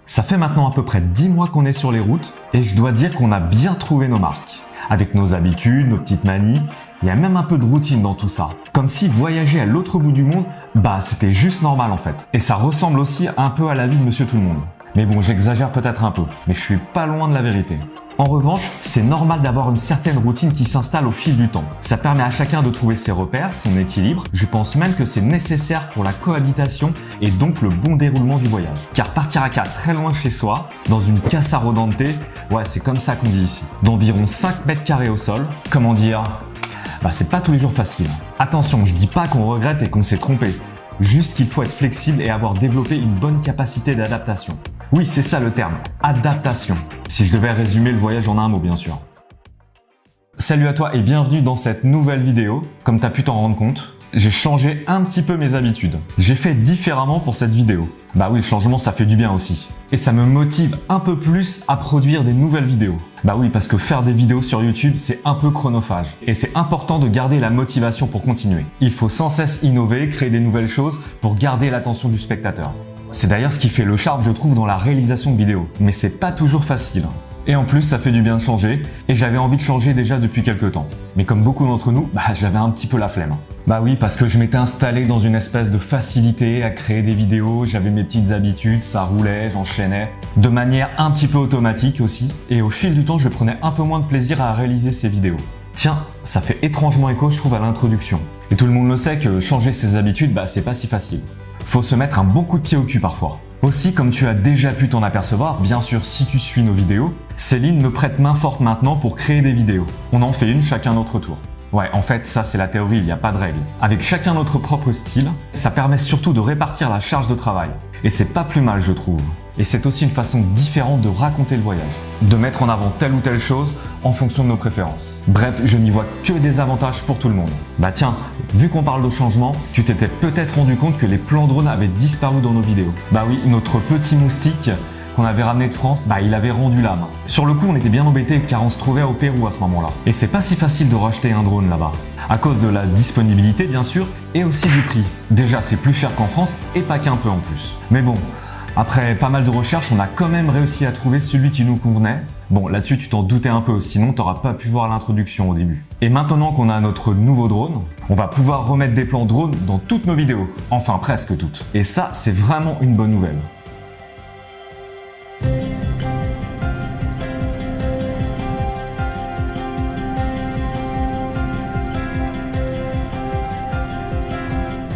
Ça fait maintenant à peu près 10 mois qu'on est sur les routes et je dois dire qu'on a bien trouvé nos marques. Avec nos habitudes, nos petites manies, il y a même un peu de routine dans tout ça. Comme si voyager à l'autre bout du monde, c'était juste normal en fait. Et ça ressemble aussi un peu à la vie de Monsieur Tout-le-Monde. Mais bon, j'exagère peut-être un peu, mais je suis pas loin de la vérité. En revanche, c'est normal d'avoir une certaine routine qui s'installe au fil du temps. Ça permet à chacun de trouver ses repères, son équilibre. Je pense même que c'est nécessaire pour la cohabitation et donc le bon déroulement du voyage. Car partir à 4 très loin de chez soi, dans une casa rodante, c'est comme ça qu'on dit ici, d'environ 5 mètres carrés au sol, comment dire, c'est pas tous les jours facile. Attention, je dis pas qu'on regrette et qu'on s'est trompé. Juste qu'il faut être flexible et avoir développé une bonne capacité d'adaptation. Oui, c'est ça le terme, adaptation. Si je devais résumer le voyage en un mot, bien sûr. Salut à toi et bienvenue dans cette nouvelle vidéo. Comme tu as pu t'en rendre compte, j'ai changé un petit peu mes habitudes. J'ai fait différemment pour cette vidéo. Oui, le changement, ça fait du bien aussi. Et ça me motive un peu plus à produire des nouvelles vidéos. Oui, parce que faire des vidéos sur YouTube, c'est un peu chronophage. Et c'est important de garder la motivation pour continuer. Il faut sans cesse innover, créer des nouvelles choses pour garder l'attention du spectateur. C'est d'ailleurs ce qui fait le charme, je trouve, dans la réalisation de vidéos. Mais c'est pas toujours facile. Et en plus, ça fait du bien de changer. Et j'avais envie de changer déjà depuis quelques temps. Mais comme beaucoup d'entre nous, j'avais un petit peu la flemme. Oui, parce que je m'étais installé dans une espèce de facilité à créer des vidéos. J'avais mes petites habitudes, ça roulait, j'enchaînais. De manière un petit peu automatique aussi. Et au fil du temps, je prenais un peu moins de plaisir à réaliser ces vidéos. Tiens, ça fait étrangement écho, je trouve, à l'introduction. Et tout le monde le sait que changer ses habitudes, c'est pas si facile. Faut se mettre un bon coup de pied au cul parfois. Aussi, comme tu as déjà pu t'en apercevoir, bien sûr si tu suis nos vidéos, Céline me prête main forte maintenant pour créer des vidéos. On en fait une chacun notre tour. En fait, ça c'est la théorie, il n'y a pas de règle. Avec chacun notre propre style, ça permet surtout de répartir la charge de travail. Et c'est pas plus mal, je trouve. Et c'est aussi une façon différente de raconter le voyage. De mettre en avant telle ou telle chose en fonction de nos préférences. Bref, je n'y vois que des avantages pour tout le monde. Tiens, vu qu'on parle de changement, tu t'étais peut-être rendu compte que les plans drone avaient disparu dans nos vidéos. Oui, notre petit moustique qu'on avait ramené de France, il avait rendu l'âme. Sur le coup, on était bien embêtés car on se trouvait au Pérou à ce moment-là. Et c'est pas si facile de racheter un drone là-bas. À cause de la disponibilité, bien sûr, et aussi du prix. Déjà, c'est plus cher qu'en France et pas qu'un peu en plus. Mais bon, après pas mal de recherches, on a quand même réussi à trouver celui qui nous convenait. Là-dessus, tu t'en doutais un peu, sinon tu n'auras pas pu voir l'introduction au début. Et maintenant qu'on a notre nouveau drone, on va pouvoir remettre des plans drone dans toutes nos vidéos. Enfin, presque toutes. Et ça, c'est vraiment une bonne nouvelle.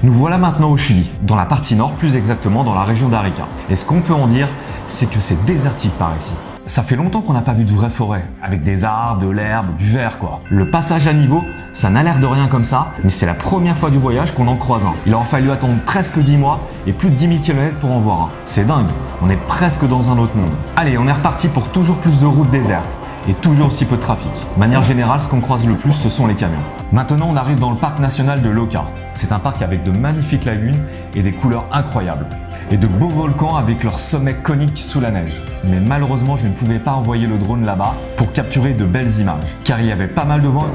Nous voilà maintenant au Chili, dans la partie nord, plus exactement dans la région d'Arica. Et ce qu'on peut en dire, c'est que c'est désertique par ici. Ça fait longtemps qu'on n'a pas vu de vraie forêt, avec des arbres, de l'herbe, du vert quoi. Le passage à niveau, ça n'a l'air de rien comme ça, mais c'est la première fois du voyage qu'on en croise un. Il aura fallu attendre presque 10 mois et plus de 10 000 km pour en voir un. C'est dingue, on est presque dans un autre monde. Allez, on est reparti pour toujours plus de routes désertes. Et toujours aussi peu de trafic. De manière générale, ce qu'on croise le plus, ce sont les camions. Maintenant, on arrive dans le parc national de Loca. C'est un parc avec de magnifiques lagunes et des couleurs incroyables. Et de beaux volcans avec leurs sommets coniques sous la neige. Mais malheureusement, je ne pouvais pas envoyer le drone là-bas pour capturer de belles images. Car il y avait pas mal de vent.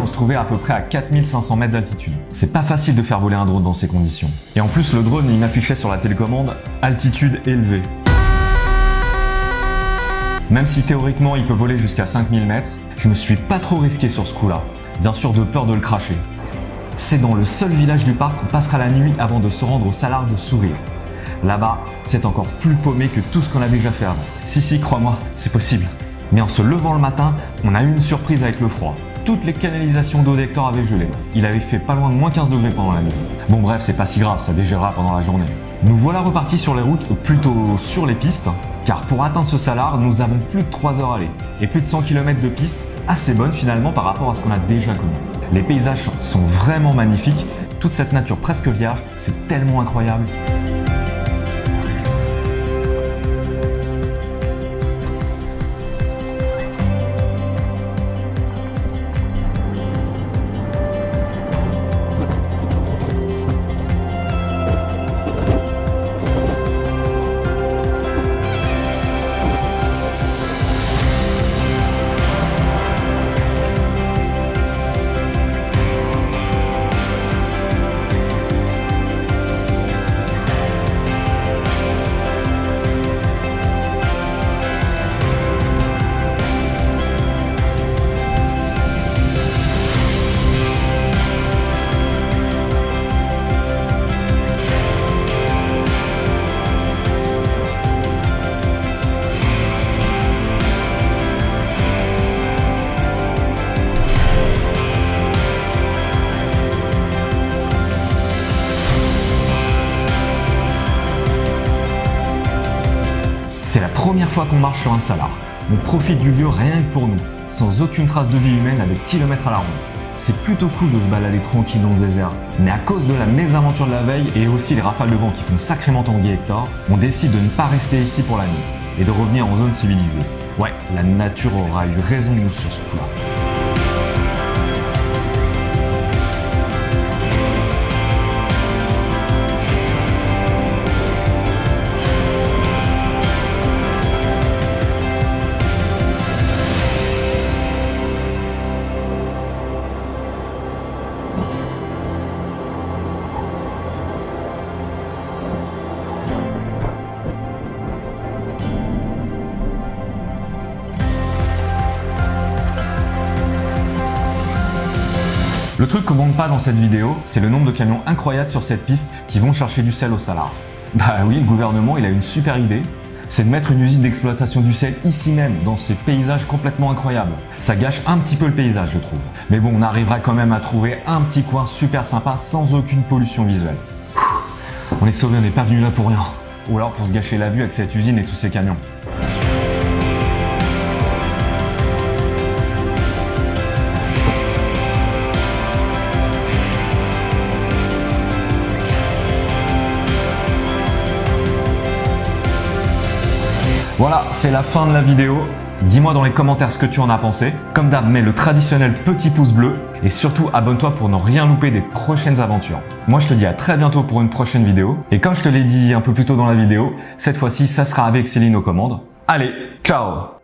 On se trouvait à peu près à 4500 mètres d'altitude. C'est pas facile de faire voler un drone dans ces conditions. Et en plus, le drone, il m'affichait sur la télécommande altitude élevée. Même si théoriquement il peut voler jusqu'à 5000 mètres, je me suis pas trop risqué sur ce coup-là, bien sûr de peur de le cracher. C'est dans le seul village du parc qu'on passera la nuit avant de se rendre au Salar de Sourire. Là-bas, c'est encore plus paumé que tout ce qu'on a déjà fait avant. Si, crois-moi, c'est possible. Mais en se levant le matin, on a eu une surprise avec le froid. Toutes les canalisations d'eau d'Hector avaient gelé. Il avait fait pas loin de moins 15 degrés pendant la nuit. Bref, c'est pas si grave, ça dégérera pendant la journée. Nous voilà repartis sur les routes, plutôt sur les pistes, car pour atteindre ce salar, nous avons plus de 3 heures à aller et plus de 100 km de pistes, assez bonnes finalement par rapport à ce qu'on a déjà connu. Les paysages sont vraiment magnifiques, toute cette nature presque vierge, c'est tellement incroyable. C'est la première fois qu'on marche sur un salar. On profite du lieu rien que pour nous, sans aucune trace de vie humaine avec kilomètres à la ronde. C'est plutôt cool de se balader tranquille dans le désert, mais à cause de la mésaventure de la veille et aussi les rafales de vent qui font sacrément tanguer Hector, on décide de ne pas rester ici pour la nuit et de revenir en zone civilisée. Ouais, la nature aura eu raison de nous sur ce coup-là. Le truc qu'on manque pas dans cette vidéo, c'est le nombre de camions incroyables sur cette piste qui vont chercher du sel au salar. Bah oui, le gouvernement il a une super idée, c'est de mettre une usine d'exploitation du sel ici même, dans ces paysages complètement incroyables. Ça gâche un petit peu le paysage je trouve. Mais bon, on arrivera quand même à trouver un petit coin super sympa sans aucune pollution visuelle. On est sauvés, on n'est pas venu là pour rien. Ou alors pour se gâcher la vue avec cette usine et tous ces camions. Voilà, c'est la fin de la vidéo. Dis-moi dans les commentaires ce que tu en as pensé. Comme d'hab, mets le traditionnel petit pouce bleu et surtout abonne-toi pour ne rien louper des prochaines aventures. Moi, je te dis à très bientôt pour une prochaine vidéo. Et comme je te l'ai dit un peu plus tôt dans la vidéo, cette fois-ci, ça sera avec Céline aux commandes. Allez, ciao!